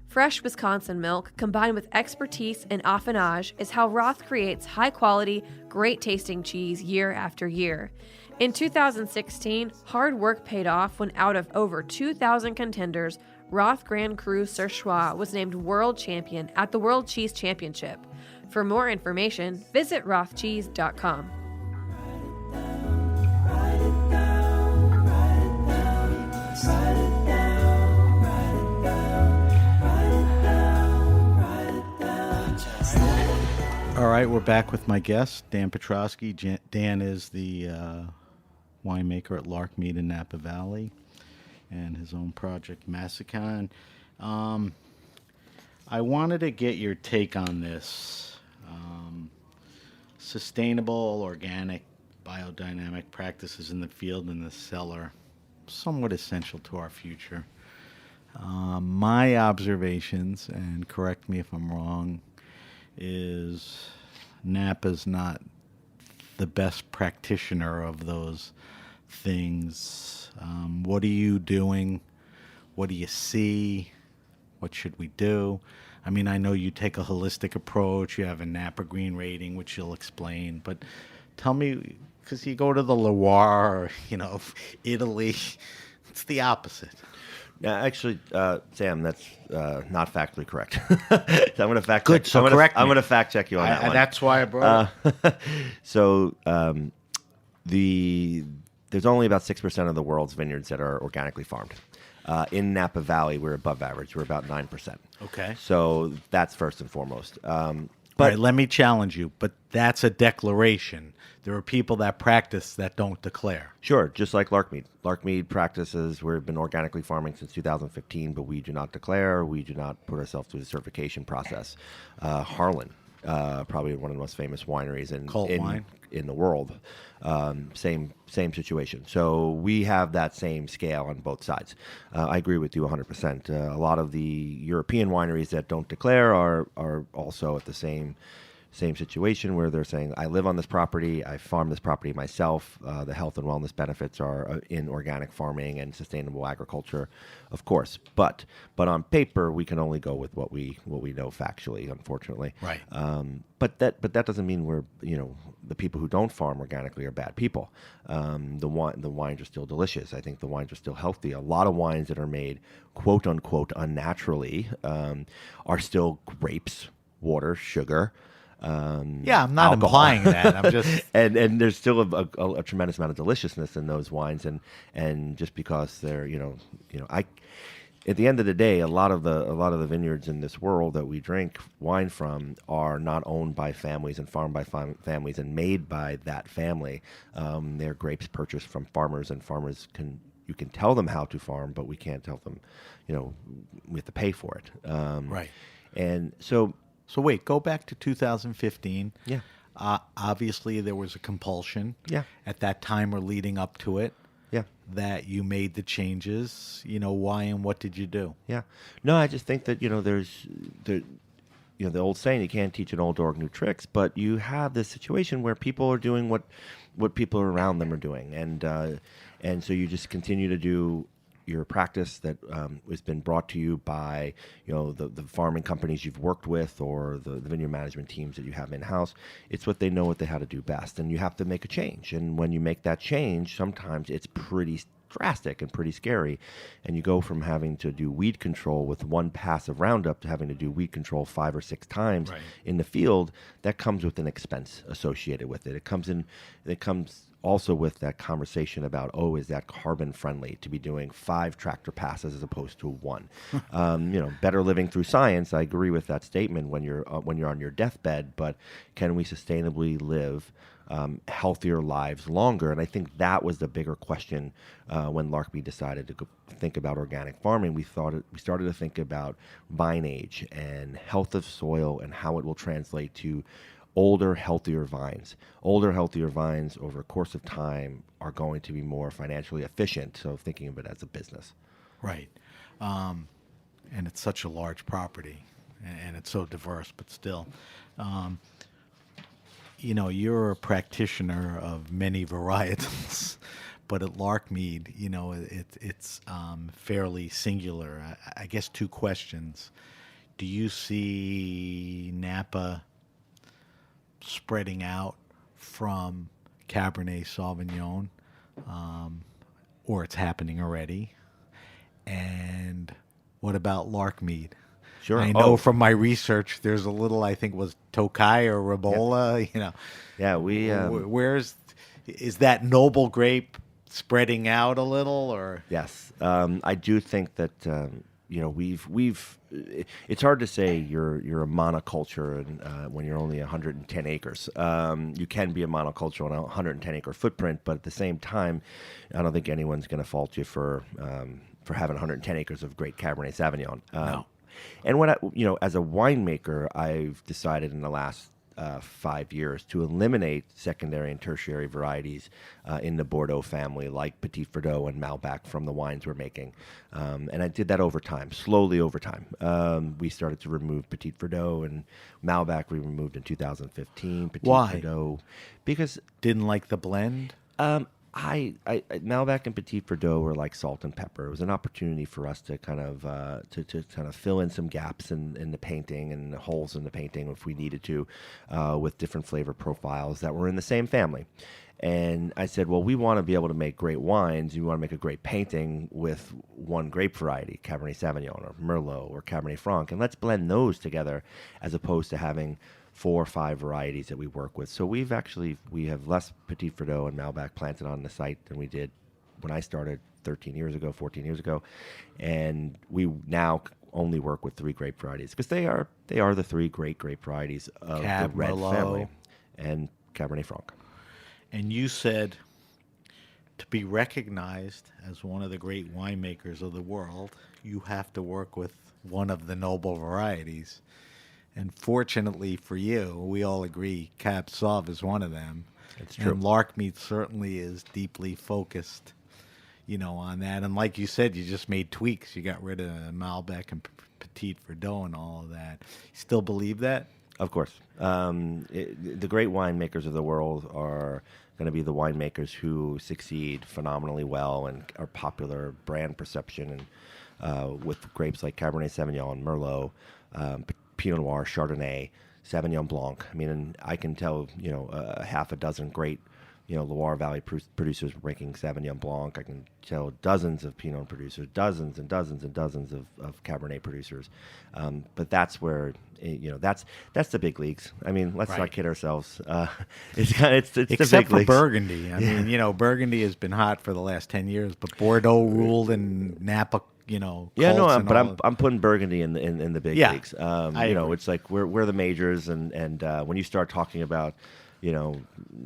Fresh Wisconsin milk combined with expertise in affinage is how Roth creates high-quality, great-tasting cheese year after year. In 2016, hard work paid off when out of over 2,000 contenders, Roth Grand Cru Surchoix was named world champion at the World Cheese Championship. For more information, visit rothcheese.com. All right, we're back with my guest, Dan Petroski. Dan is the winemaker at Larkmead in Napa Valley and his own project, Massican. I wanted to get your take on this. Sustainable, organic, biodynamic practices in the field and the cellar, somewhat essential to our future. My observations, and correct me if I'm wrong, is Napa's not the best practitioner of those things. What are you doing? What do you see? What should we do? I mean, I know you take a holistic approach. You have a Napa Green rating, which you'll explain. But tell me, because you go to the Loire, Italy, it's the opposite. Yeah, actually, Sam, that's not factually correct. So I'm going to fact Good, check. so correct me. I'm going to fact check you on that one. That's why I brought it. So there's only about 6% of the world's vineyards that are organically farmed. In Napa Valley, we're above average. We're about 9%. Okay. So that's first and foremost. But all right, let me challenge you. But that's a declaration. There are people that practice that don't declare. Sure, just like Larkmead. Larkmead practices, we've been organically farming since 2015, but we do not declare. We do not put ourselves through the certification process. Harlan, probably one of the most famous wineries in the world. Same situation. So we have that same scale on both sides. I agree with you 100%. A lot of the European wineries that don't declare are also at the same situation where they're saying, I live on this property, I farm this property myself. The health and wellness benefits are in organic farming and sustainable agriculture, of course. But on paper, we can only go with what we know factually, unfortunately. Right. But that doesn't mean we're the people who don't farm organically are bad people. The wines are still delicious. I think the wines are still healthy. A lot of wines that are made quote unquote unnaturally are still grapes, water, sugar. I'm not alcohol. implying that. I'm just and there's still a tremendous amount of deliciousness in those wines, and just because they're at the end of the day, a lot of the vineyards in this world that we drink wine from are not owned by families and farmed by families and made by that family. They're grapes purchased from farmers, and farmers you can tell them how to farm, but we can't tell them, we have to pay for it. right. And so. So wait, go back to 2015. Yeah. Obviously, there was a compulsion. Yeah. At that time or leading up to it. Yeah. That you made the changes. Why and what did you do? Yeah. No, I just think that there's the old saying, you can't teach an old dog new tricks, but you have this situation where people are doing what people around them are doing, and so you just continue to do your practice that has been brought to you by the farming companies you've worked with or the vineyard management teams that you have in-house. It's what they know how to do best, and you have to make a change. And when you make that change, sometimes it's pretty drastic and pretty scary, and you go from having to do weed control with one pass of Roundup to having to do weed control 5 or 6 times in the field. That comes with an expense associated with it. It comes also with that conversation about, is that carbon friendly to be doing 5 tractor passes as opposed to 1? Better living through science. I agree with that statement when you're on your deathbed, but can we sustainably live healthier lives longer? And I think that was the bigger question when Larkmead decided to think about organic farming. We started to think about vine age and health of soil and how it will translate to older, healthier vines. Older, healthier vines over a course of time are going to be more financially efficient. So thinking of it as a business. Right. And it's such a large property, and it's so diverse, but still. You're a practitioner of many varietals, but at Larkmead, it's fairly singular. I guess two questions. Do you see Napa spreading out from Cabernet Sauvignon, or it's happening already? And what about Larkmead? Sure. I know from my research, there's a little, I think, was Tokai or Ribola. Yeah, we. Is that noble grape spreading out a little, or? Yes, I do think that we've. It's hard to say you're a monoculture and when you're only 110 acres. You can be a monoculture on a 110 acre footprint, but at the same time, I don't think anyone's going to fault you for having 110 acres of great Cabernet Sauvignon. No. And as a winemaker, I've decided in the last 5 years to eliminate secondary and tertiary varieties in the Bordeaux family, like Petit Verdot and Malbec, from the wines we're making. And I did that over time, slowly over time. We started to remove Petit Verdot, and Malbec we removed in 2015. Petit Why? Verdot, because Didn't like the blend? Malbec and Petit Verdot were like salt and pepper. It was an opportunity for us to kind of to kind of fill in some gaps in the painting and the holes in the painting if we needed to, with different flavor profiles that were in the same family. And I said, well, we want to be able to make great wines. You want to make a great painting with one grape variety, Cabernet Sauvignon or Merlot or Cabernet Franc, and let's blend those together as opposed to having 4 or 5 varieties that we work with. So we have less Petit Verdot and Malbec planted on the site than we did when I started 14 years ago. And we now only work with 3 grape varieties because they are the 3 great grape varieties of Cab, the red Merlot. family and Cabernet Franc. And you said to be recognized as one of the great winemakers of the world, you have to work with one of the noble varieties. And fortunately for you, we all agree Cab Sauv is one of them. It's true. And Larkmead certainly is deeply focused, on that. And like you said, you just made tweaks. You got rid of Malbec and Petit Verdot and all of that. You still believe that? Of course. The great winemakers of the world are going to be the winemakers who succeed phenomenally well and are popular brand perception, and with grapes like Cabernet Sauvignon, Merlot, Pinot Noir, Chardonnay, Sauvignon Blanc. I mean, and I can tell, half a dozen great, Loire Valley producers making Sauvignon Blanc. I can tell dozens of Pinot producers, dozens and dozens and dozens of Cabernet producers. But that's where, that's the big leagues. I mean, let's not kid ourselves. It's Except the big for leagues. Burgundy. I mean, Burgundy has been hot for the last 10 years, but Bordeaux ruled and Napa, but I'm putting Burgundy in the big leagues. I agree. It's like we're the majors, and when you start talking about,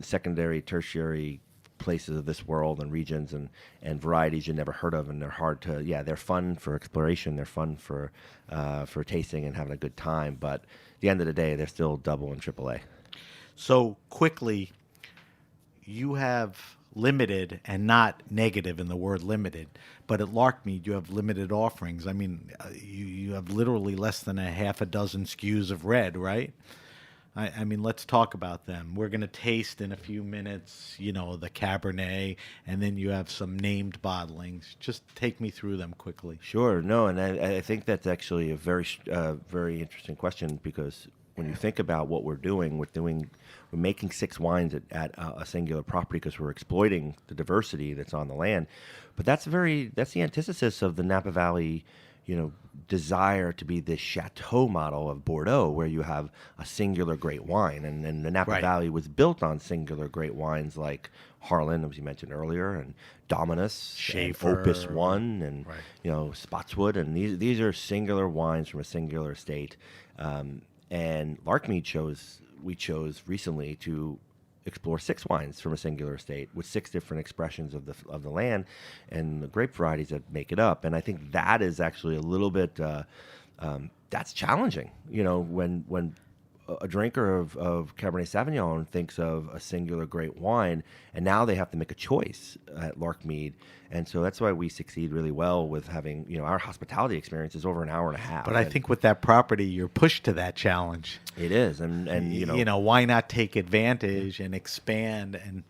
secondary, tertiary places of this world and regions and varieties you never heard of, and they're hard to, they're fun for exploration, they're fun for tasting and having a good time, but at the end of the day, they're still double and triple A. So quickly, you have limited, and not negative in the word limited, but at Larkmead you have limited offerings. I mean, you have literally less than a half a dozen SKUs of red, right? I mean, let's talk about them. We're going to taste in a few minutes, the Cabernet, and then you have some named bottlings. Just take me through them quickly. Sure. No, and I think that's actually a very very interesting question, because when you think about what we're making 6 wines at a singular property because we're exploiting the diversity that's on the land. But that's the antithesis of the Napa Valley, desire to be this chateau model of Bordeaux, where you have a singular great wine. And the Napa Valley was built on singular great wines like Harlan, as you mentioned earlier, and Dominus, Schaefer, and Opus One, and Spotswood, and these are singular wines from a singular estate. And Larkmead we chose recently to explore 6 wines from a singular estate with 6 different expressions of the land and the grape varieties that make it up. And I think that is actually a little bit that's challenging. When a drinker of Cabernet Sauvignon thinks of a singular great wine, and now they have to make a choice at Larkmead. And so that's why we succeed really well with having, our hospitality experience is over an hour and a half. But I think with that property, you're pushed to that challenge. It is. And why not take advantage and expand and,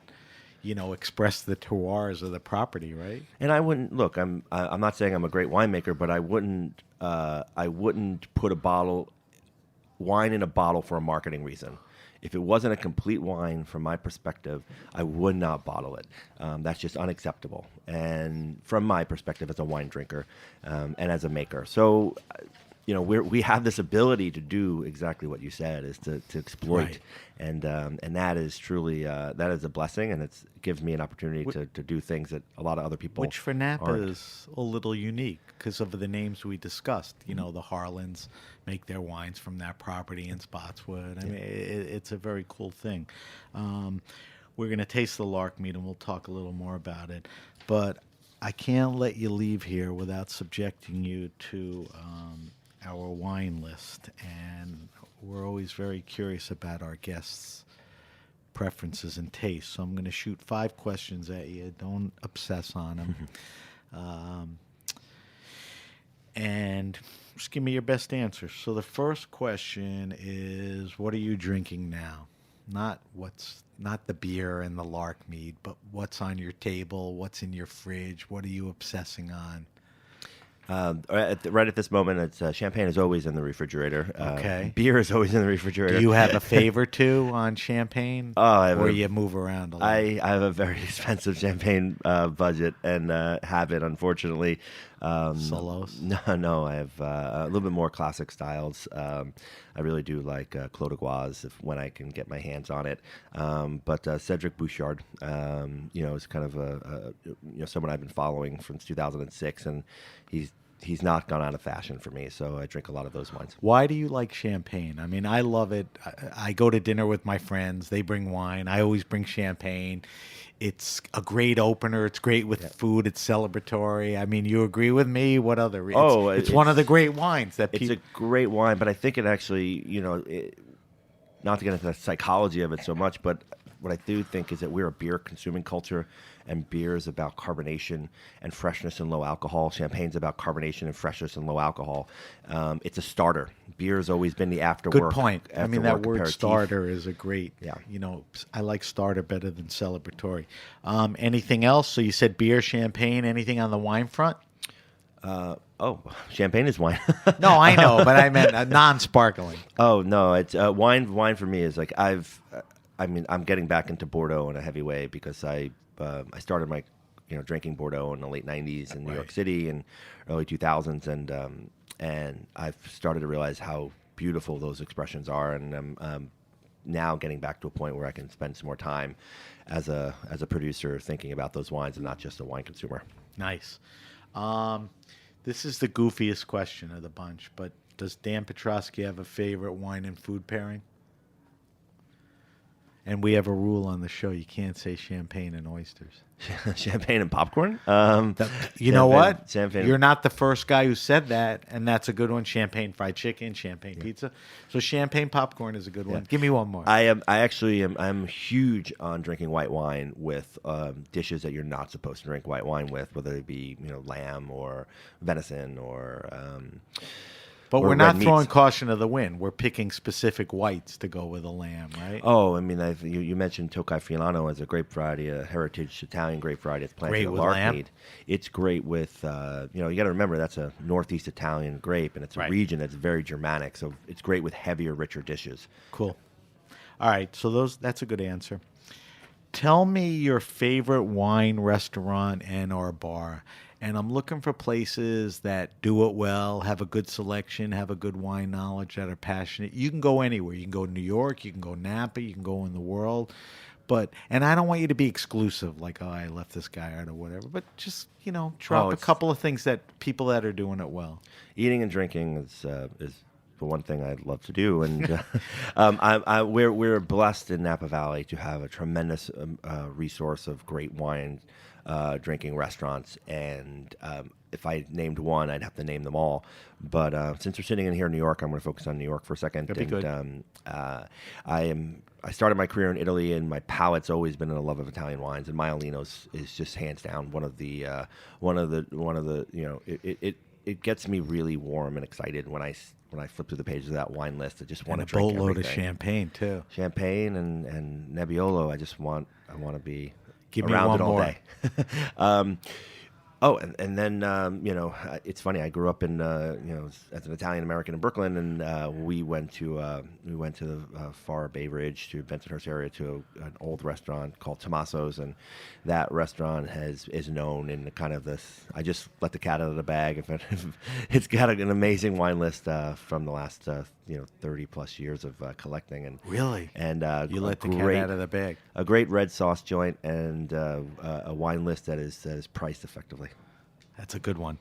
express the terroirs of the property, right? And I wouldn't look. I'm not saying I'm a great winemaker, but I wouldn't put wine in a bottle for a marketing reason. If it wasn't a complete wine, from my perspective, I would not bottle it. That's just unacceptable. And from my perspective as a wine drinker and as a maker, so we have this ability to do exactly what you said, is to exploit, right. And that is truly that is a blessing, and it gives me an opportunity to do things that a lot of other people. Which for Napa aren't. is a little unique because of the names we discussed. The Harlans make their wines from that property in Spotswood. I mean, it's a very cool thing. We're going to taste the Larkmead, and we'll talk a little more about it. But I can't let you leave here without subjecting you to our wine list. And we're always very curious about our guests' preferences and tastes. So I'm going to shoot 5 questions at you. Don't obsess on them. And just give me your best answer. So the first question is, what are you drinking now? Not the beer and the Larkmead, but what's on your table, what's in your fridge, what are you obsessing on? Right at this moment, it's champagne is always in the refrigerator. Okay. Beer is always in the refrigerator. Do you have a favor too on champaign? Or you move around a lot? I have a very expensive champagne budget and habit, unfortunately. Solos? No, I have a little bit more classic styles. I really do like Clos de Gauze when I can get my hands on it. But Cedric Bouchard, is kind of someone I've been following since 2006, and he's not gone out of fashion for me, so I drink a lot of those wines. Why do you like champagne? I mean, I love it. I go to dinner with my friends. They bring wine. I always bring champagne. It's a great opener. It's great with food. It's celebratory. I mean, you agree with me? What other? It's one of the great wines that people... It's a great wine, but I think it actually, not to get into the psychology of it so much, but what I do think is that we're a beer consuming culture, and beer is about carbonation and freshness and low alcohol. Champagne's about carbonation and freshness and low alcohol. It's a starter. Beer has always been the afterwork. Good point. I mean, that word aperitif. starter is a great, I like starter better than celebratory. Anything else? So you said beer, champagne, anything on the wine front? Champagne is wine. No, I know, but I meant non-sparkling. Oh, no, it's wine. Wine for me is like I'm getting back into Bordeaux in a heavy way because I started my drinking Bordeaux in the late 90s in New York City and early 2000s, and I've started to realize how beautiful those expressions are, and I'm now getting back to a point where I can spend some more time as a producer thinking about those wines and not just a wine consumer. Nice. This is the goofiest question of the bunch, but does Dan Petroski have a favorite wine and food pairing? And we have a rule on the show: you can't say champagne and oysters. Champagne and popcorn? You know what? Champagne. You're not the first guy who said that, and that's a good one. Champagne fried chicken, champagne pizza. So champagne popcorn is a good one. Give me one more. I'm huge on drinking white wine with dishes that you're not supposed to drink white wine with, whether it be lamb or venison or. But we're not throwing caution to the wind. We're picking specific whites to go with a lamb, right? Oh, I mean, you mentioned Tokai Fiorano as a grape variety, a heritage Italian grape variety. It's planted at Larkmead. It's great with, you got to remember that's a Northeast Italian grape, and it's a region that's very Germanic, so it's great with heavier, richer dishes. Cool. All right, so that's a good answer. Tell me your favorite wine restaurant and/or bar. And I'm looking for places that do it well, have a good selection, have a good wine knowledge, that are passionate. You can go anywhere. You can go to New York, you can go Napa, you can go in the world. And I don't want you to be exclusive, like, I left this guy out or whatever. But just, drop a couple of things that people that are doing it well. Eating and drinking is the one thing I'd love to do. And we're blessed in Napa Valley to have a tremendous resource of great wine drinking restaurants, and if I named one, I'd have to name them all. But since we're sitting in here in New York, I'm going to focus on New York for a second. That'd be good. I started my career in Italy, and my palate's always been in a love of Italian wines. And Maialino's is just hands down one of the it gets me really warm and excited when I flip through the pages of that wine list. I just want to drink everything. And a boatload of champagne too. Champagne and Nebbiolo. I want to be Give me around one it all more. day. And then it's funny. I grew up in as an Italian American in Brooklyn, and we went to the far Bay Ridge to Bensonhurst area to an old restaurant called Tommaso's, and that restaurant is known in kind of this. I just let the cat out of the bag. It's got an amazing wine list from the last 30 plus years of collecting, and Really? and You let the cat out of the bag. a great red sauce joint, and a wine list that is priced effectively. That's a good one.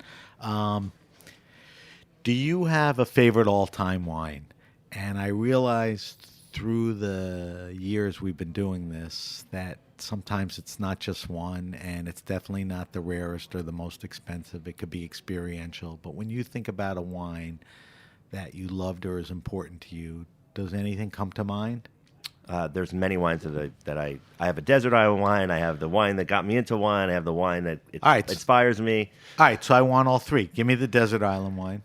Do you have a favorite all-time wine? And I realized through the years we've been doing this that sometimes it's not just one, and it's definitely not the rarest or the most expensive. It could be experiential. But when you think about a wine that you loved or is important to you, does anything come to mind? There's many wines that I have a desert island wine. I have the wine that got me into wine. I have the wine that All right. inspires me. All right, so I want all three. Give me the desert island wine.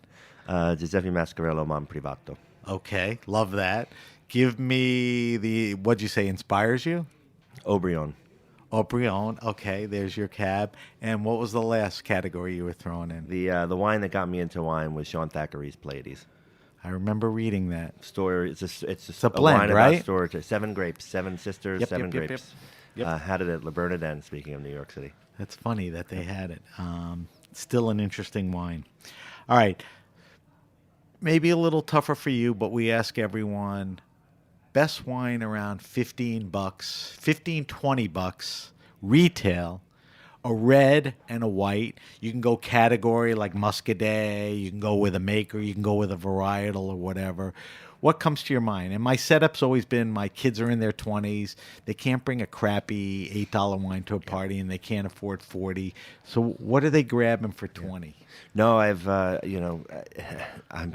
Giuseppe Mascarello Mon Privato. Okay, love that. Give me what'd you say inspires you? Aubryon. Aubryon. Okay, there's your cab. And what was the last category you were throwing in? The wine that got me into wine was Sean Thackeray's Pleiades. I remember reading that. Story. It's a blend, wine right? about storage. 7 grapes, 7 sisters, Yep, 7 yep, yep, grapes. yep. Had it at Le Bernardin, speaking of New York City. That's funny that they had it. Still an interesting wine. All right. Maybe a little tougher for you, but we ask everyone best wine around $15, $20 retail, a red and a white. You can go category like Muscadet. You can go with a maker. You can go with a varietal or whatever. What comes to your mind? And my setup's always been my kids are in their 20s. They can't bring a crappy $8 wine to a party, and they can't afford $40. So what are they grabbing for $20? No, I'm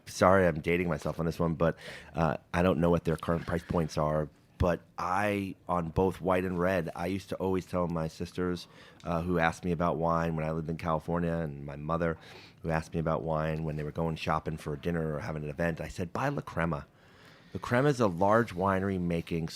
sorry I'm dating myself on this one, but I don't know what their current price points are. But on both white and red, I used to always tell my sisters who asked me about wine when I lived in California, and my mother who asked me about wine when they were going shopping for a dinner or having an event, I said, buy La Crema. La Crema is a large winery making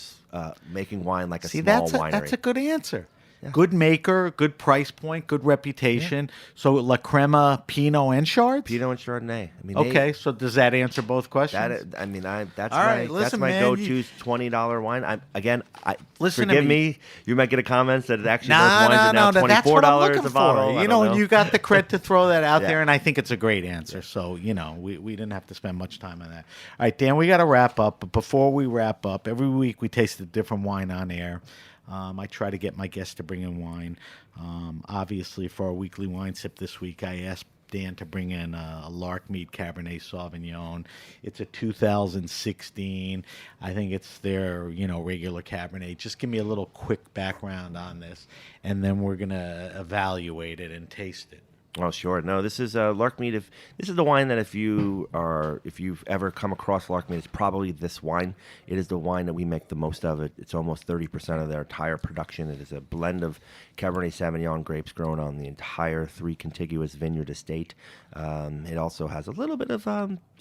wine like a small winery. That's a good answer. Yeah. Good maker, good price point, good reputation. Yeah. So La Crema, Pinot, and Chards? Pinot and Chardonnay. Okay, so does that answer both questions? That's my go-to $20 wine. Listen forgive to me. You might get a comment that actually those wines are now $24 that's what I'm looking a bottle. For. You know, you got the cred to throw that out Yeah. there, and I think it's a great answer. So, we didn't have to spend much time on that. All right, Dan, we got to wrap up. But before we wrap up, every week we taste a different wine on air. I try to get my guests to bring in wine. Obviously, for our weekly wine sip this week, I asked Dan to bring in a Larkmead Cabernet Sauvignon. It's a 2016. I think it's their, regular Cabernet. Just give me a little quick background on this, and then we're going to evaluate it and taste it. Oh, sure. No, this is Larkmead. This is the wine that if you've ever come across Larkmead, it's probably this wine. It is the wine that we make the most of. It's almost 30% of their entire production. It is a blend of Cabernet Sauvignon grapes grown on the entire 3 contiguous vineyard estate. It also has a little bit of,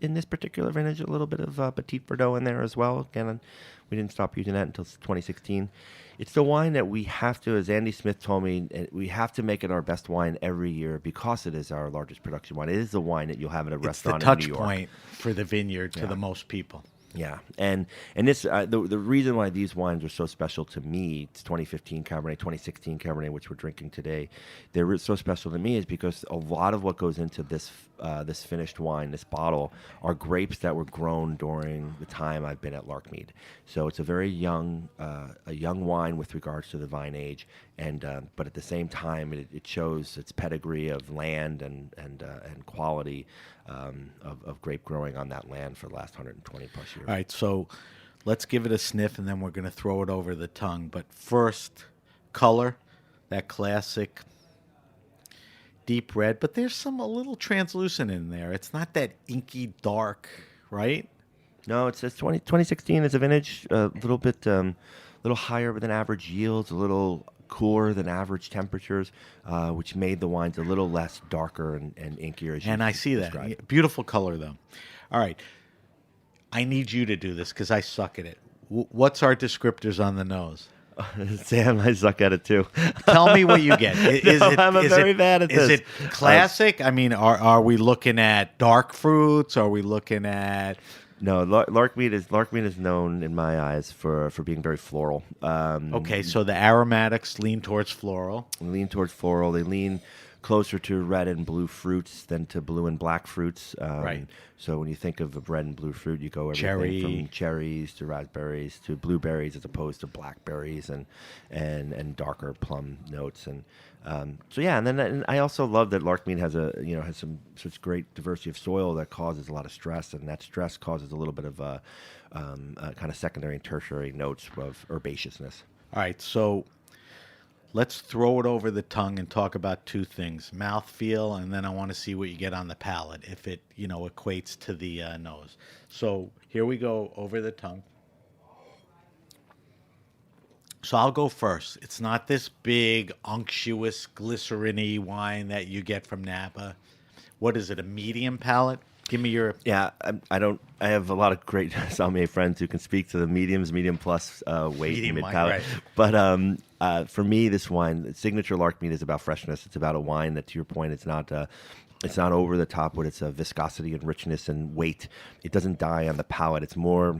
in this particular vintage, a little bit of Petit Verdot in there as well. Again, we didn't stop using that until 2016. It's the wine that we have to, as Andy Smith told me, we have to make it our best wine every year because it is our largest production wine. It is the wine that you'll have at a restaurant in New York. It's the touch point for the vineyard to the most people. Yeah, and this the reason why these wines are so special to me, it's 2015 Cabernet, 2016 Cabernet, which we're drinking today. They're so special to me is because a lot of what goes into this finished wine, this bottle, are grapes that were grown during the time I've been at Larkmead. So it's a very young wine with regards to the vine age, and but at the same time it shows its pedigree of land and quality of grape growing on that land for the last 120 plus years. All right, so let's give it a sniff, and then we're going to throw it over the tongue. But first, color, that classic deep red, but there's a little translucent in there. It's not that inky dark, right? No, it's 2016 is a vintage, a little bit, little higher than average yields, a little cooler than average temperatures, which made the wines a little less darker and inkier. And I see that. Beautiful color, though. All right. I need you to do this because I suck at it. What's our descriptors on the nose? Sam, I suck at it too. Tell me what you get. I'm very bad at this. Is it classic? I mean, are we looking at dark fruits? Are we looking at... No, Larkmead is known in my eyes for being very floral. Okay, so the aromatics lean towards floral. They lean closer to red and blue fruits than to blue and black fruits. Right. So when you think of a red and blue fruit, you go everything from cherries to raspberries to blueberries, as opposed to blackberries and darker plum notes. And and I also love that Larkmead has some such great diversity of soil that causes a lot of stress, and that stress causes a little bit of kind of secondary and tertiary notes of herbaceousness. All right, so let's throw it over the tongue and talk about two things: mouthfeel, and then I want to see what you get on the palate, if it equates to the nose. So here we go over the tongue. So I'll go first. It's not this big, unctuous, glycerin-y wine that you get from Napa. What is it, a medium palate? Give me your... Yeah, I have a lot of great sommelier friends who can speak to the medium plus weight, medium mid wine, palate. right. But for me, this wine, signature Larkmead, is about freshness. It's about a wine that, to your point, it's not over the top with its viscosity and richness and weight. It doesn't die on the palate. It's more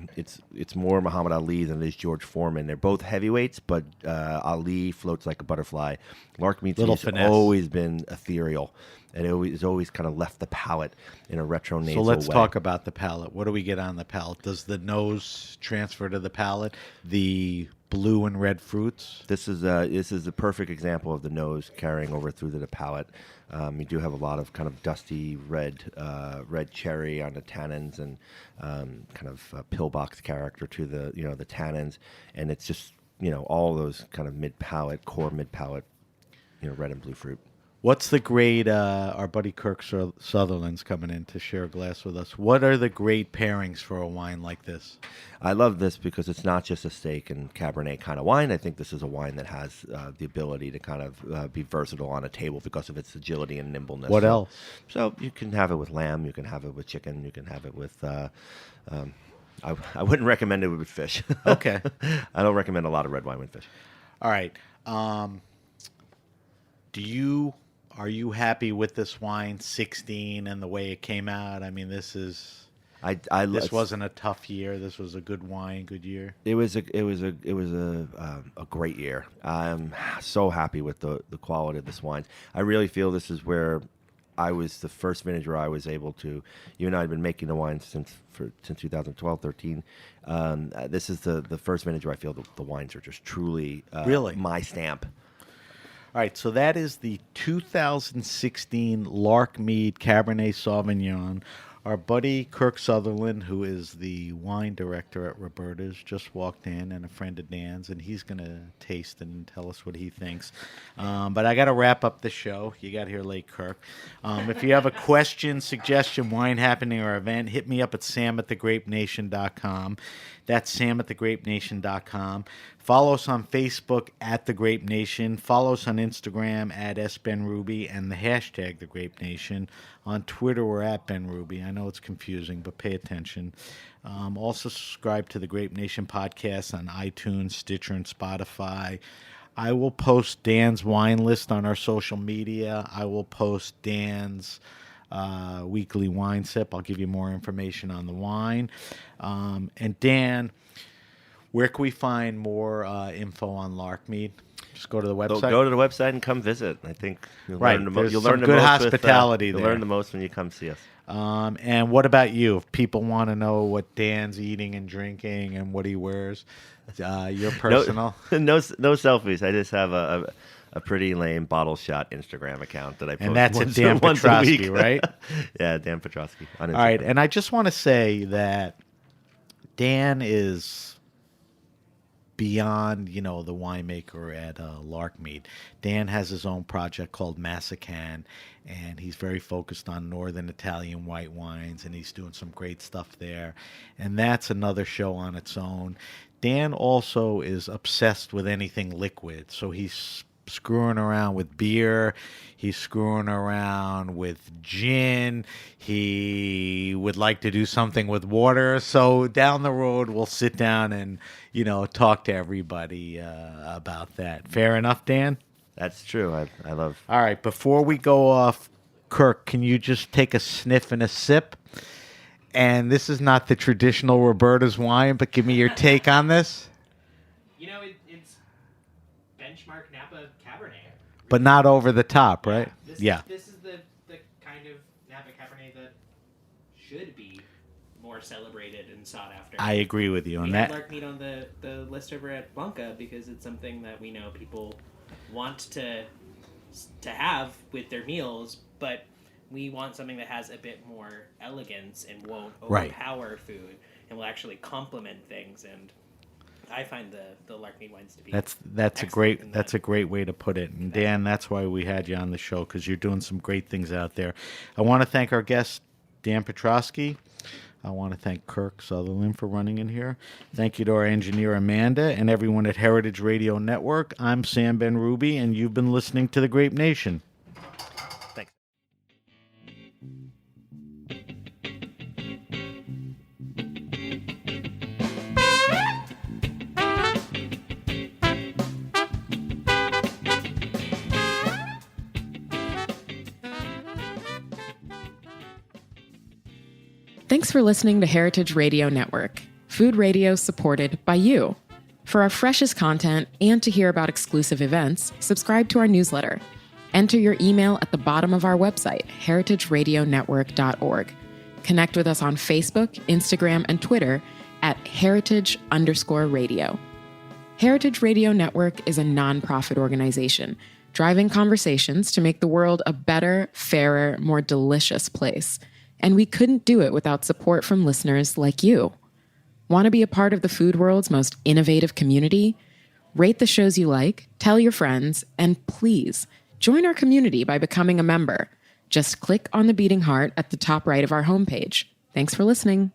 Muhammad Ali than it is George Foreman. They're both heavyweights, but Ali floats like a butterfly. Larkmead has always been ethereal. And it's always kind of left the palate in a retronasal way. So let's talk about the palate. What do we get on the palate? Does the nose transfer to the palate? The blue and red fruits? This is the perfect example of the nose carrying over through to the palate. You do have a lot of kind of dusty red cherry on the tannins and kind of pillbox character to the tannins, and it's just all those kind of core mid palate, red and blue fruit. What's the grade? Our buddy Kirk Sutherland's coming in to share a glass with us. What are the great pairings for a wine like this? I love this because it's not just a steak and Cabernet kind of wine. I think this is a wine that has the ability to kind of be versatile on a table because of its agility and nimbleness. What else? So you can have it with lamb. You can have it with chicken. You can have it with... I wouldn't recommend it with fish. Okay. I don't recommend a lot of red wine with fish. All right. Are you happy with this wine, 16, and the way it came out? I mean, this wasn't a tough year. This was a good wine, good year. It was a great year. I'm so happy with the quality of this wine. I really feel this is where I was the first vintage where I was able to. You and I had been making the wine since 2012, 13. This is the first vintage where I feel the wines are just truly really my stamp. All right, so that is the 2016 Larkmead Cabernet Sauvignon. Our buddy Kirk Sutherland, who is the wine director at Roberta's, just walked in, and a friend of Dan's, and he's going to taste and tell us what he thinks. But I got to wrap up the show. You got here late, Kirk. If you have a question, suggestion, wine happening, or event, hit me up at samatthegrapenation.com. That's samatthegrapenation.com. Follow us on Facebook at The Grape Nation. Follow us on Instagram at SBenRuby and the hashtag The Grape Nation. On Twitter, we're at BenRuby. I know it's confusing, but pay attention. Also subscribe to the Grape Nation podcast on iTunes, Stitcher, and Spotify. I will post Dan's wine list on our social media. I will post Dan's weekly wine sip. I'll give you more information on the wine. And Dan, where can we find more info on Larkmead? Just go to the website. Go to the website and come visit. I think you'll learn the most. You'll learn good hospitality there. You'll learn the most when you come see us. And what about you? If people want to know what Dan's eating and drinking and what he wears, your personal. No selfies. I just have a pretty lame bottle shot Instagram account that I post. And that's at Dan Petroski, right? Yeah, Dan Petroski on Instagram. All right, and I just want to say that Dan is beyond, the winemaker at Larkmead. Dan has his own project called Massican, and he's very focused on northern Italian white wines, and he's doing some great stuff there. And that's another show on its own. Dan also is obsessed with anything liquid, so he's screwing around with beer. He's screwing around with gin. He would like to do something with water. So down the road, we'll sit down and, talk to everybody about that. Fair enough, Dan? That's true. I love. All right. Before we go off, Kirk, can you just take a sniff and a sip? And this is not the traditional Roberta's wine, but give me your take on this. It's benchmark Napa Cabernet. But not over the top, right? This is the kind of Napa Cabernet that should be more celebrated and sought after. I agree with you on that. We had Larkmead on the list over at Blanca because it's something that we know people want to have with their meals, but we want something that has a bit more elegance and won't overpower food and will actually complement things. And I find the Larkmead wines to be that's a great way to put it. And Dan, that's why we had you on the show, because you're doing some great things out there. I want to thank our guest Dan Petroski. I want to thank Kirk Sutherland for running in here. Thank you to our engineer Amanda and everyone at Heritage Radio Network. I'm Sam Ben-Ruby, and you've been listening to The Grape Nation. Thanks. Thanks for listening to Heritage Radio Network, food radio supported by you. For our freshest content and to hear about exclusive events, subscribe to our newsletter. Enter your email at the bottom of our website, heritageradionetwork.org. Connect with us on Facebook, Instagram, and Twitter at heritage_radio. Heritage Radio Network is a nonprofit organization driving conversations to make the world a better, fairer, more delicious place. And we couldn't do it without support from listeners like you. Want to be a part of the food world's most innovative community? Rate the shows you like, tell your friends, and please join our community by becoming a member. Just click on the beating heart at the top right of our homepage. Thanks for listening.